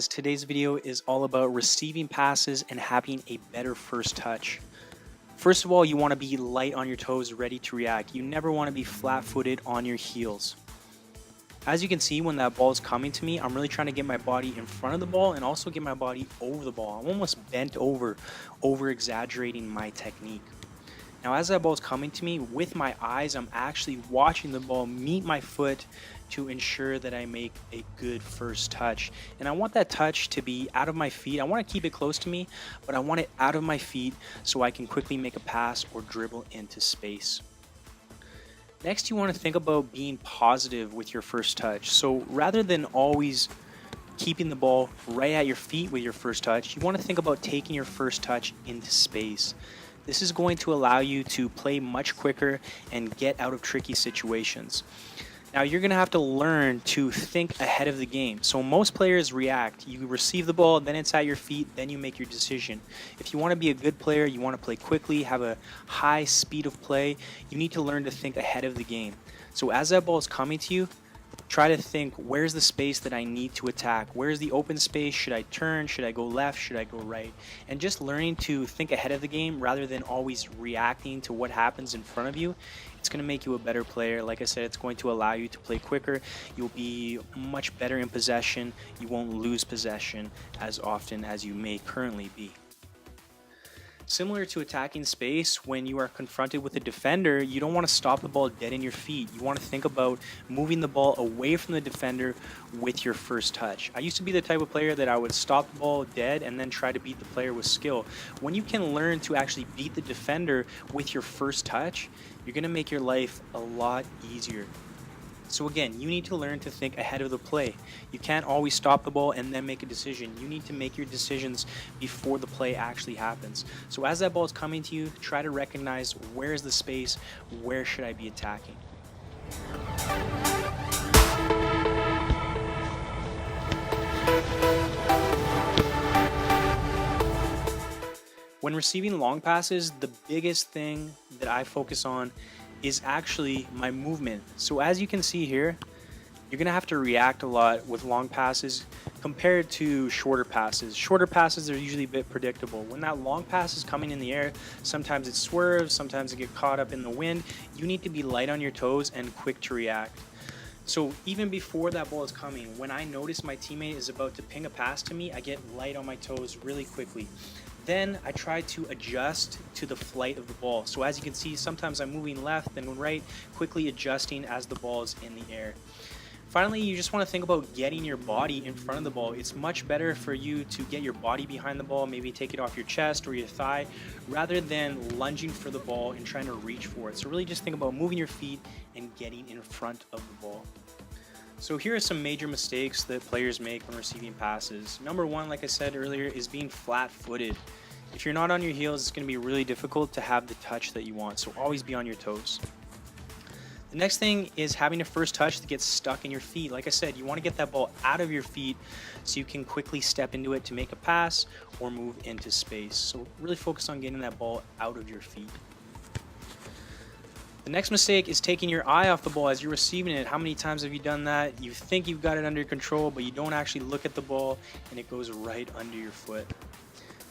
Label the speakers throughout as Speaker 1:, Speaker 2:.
Speaker 1: guys, today's video is all about receiving passes and having a better first touch. First of all, you want to be light on your toes, ready to react. You never want to be flat-footed on your heels. As you can see, when that ball is coming to me, I'm really trying to get my body in front of the ball and also get my body over the ball. I'm almost bent over exaggerating my technique. Now as that ball is coming to me, with my eyes, I'm actually watching the ball meet my foot to ensure that I make a good first touch. And I want that touch to be out of my feet. I want to keep it close to me, but I want it out of my feet so I can quickly make a pass or dribble into space. Next, you want to think about being positive with your first touch. So rather than always keeping the ball right at your feet with your first touch, you want to think about taking your first touch into space. This is going to allow you to play much quicker and get out of tricky situations. Now you're going to have to learn to think ahead of the game. So most players react. You receive the ball, then it's at your feet, then you make your decision. If you want to be a good player, you want to play quickly, have a high speed of play, you need to learn to think ahead of the game. So as that ball is coming to you, try to think, where's the space that I need to attack? Where's the open space? Should I turn? Should I go left? Should I go right? And just learning to think ahead of the game rather than always reacting to what happens in front of you, it's going to make you a better player. Like I said, it's going to allow you to play quicker. You'll be much better in possession. You won't lose possession as often as you may currently be. Similar to attacking space, when you are confronted with a defender, you don't want to stop the ball dead in your feet. You want to think about moving the ball away from the defender with your first touch. I used to be the type of player that I would stop the ball dead and then try to beat the player with skill. When you can learn to actually beat the defender with your first touch, you're going to make your life a lot easier. So again, you need to learn to think ahead of the play. You can't always stop the ball and then make a decision. You need to make your decisions before the play actually happens. So as that ball is coming to you, try to recognize, where is the space, where should I be attacking? When receiving long passes, the biggest thing that I focus on is actually my movement. So as you can see here, you're gonna have to react a lot with long passes compared to shorter passes. Shorter passes are usually a bit predictable. When that long pass is coming in the air, sometimes it swerves, sometimes it gets caught up in the wind. You need to be light on your toes and quick to react. So even before that ball is coming, when I notice my teammate is about to ping a pass to me, I get light on my toes really quickly. Then I try to adjust to the flight of the ball. So as you can see, sometimes I'm moving left, then right, quickly adjusting as the ball is in the air. Finally, you just want to think about getting your body in front of the ball. It's much better for you to get your body behind the ball, maybe take it off your chest or your thigh, rather than lunging for the ball and trying to reach for it. So really just think about moving your feet and getting in front of the ball. So here are some major mistakes that players make when receiving passes. Number one, like I said earlier, is being flat-footed. If you're not on your heels, it's going to be really difficult to have the touch that you want, so always be on your toes. The next thing is having a first touch that gets stuck in your feet. Like I said, you want to get that ball out of your feet so you can quickly step into it to make a pass or move into space. So really focus on getting that ball out of your feet. The next mistake is taking your eye off the ball as you're receiving it. How many times have you done that? You think you've got it under control, but you don't actually look at the ball and it goes right under your foot.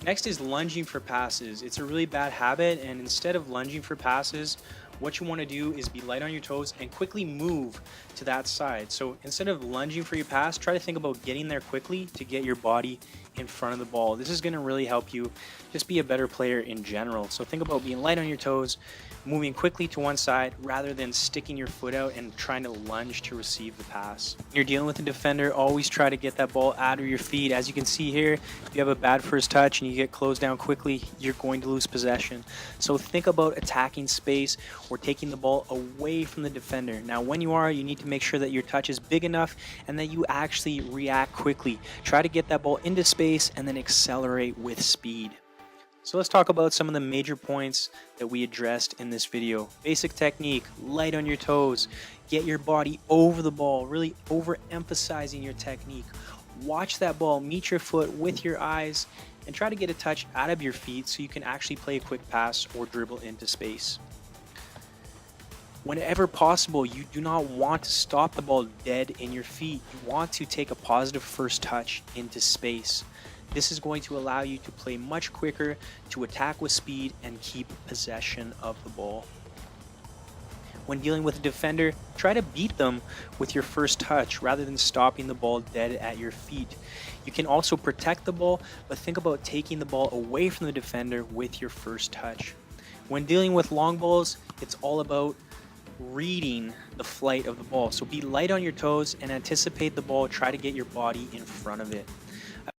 Speaker 1: Next is lunging for passes. It's a really bad habit, and instead of lunging for passes, what you want to do is be light on your toes and quickly move to that side. So instead of lunging for your pass, try to think about getting there quickly to get your body in front of the ball. This is going to really help you just be a better player in general. So think about being light on your toes, moving quickly to one side rather than sticking your foot out and trying to lunge to receive the pass. When you're dealing with a defender, always try to get that ball out of your feet. As you can see here, if you have a bad first touch and you get closed down quickly, you're going to lose possession. So think about attacking space or taking the ball away from the defender. Now when you are, you need to make sure that your touch is big enough and that you actually react quickly. Try to get that ball into space and then accelerate with speed. So let's talk about some of the major points that we addressed in this video. Basic technique, light on your toes, get your body over the ball, really overemphasizing your technique. Watch that ball meet your foot with your eyes and try to get a touch out of your feet so you can actually play a quick pass or dribble into space. Whenever possible, you do not want to stop the ball dead in your feet. You want to take a positive first touch into space. This is going to allow you to play much quicker, to attack with speed, and keep possession of the ball. When dealing with a defender, try to beat them with your first touch rather than stopping the ball dead at your feet. You can also protect the ball, but think about taking the ball away from the defender with your first touch. When dealing with long balls, it's all about reading the flight of the ball. So be light on your toes and anticipate the ball, try to get your body in front of it.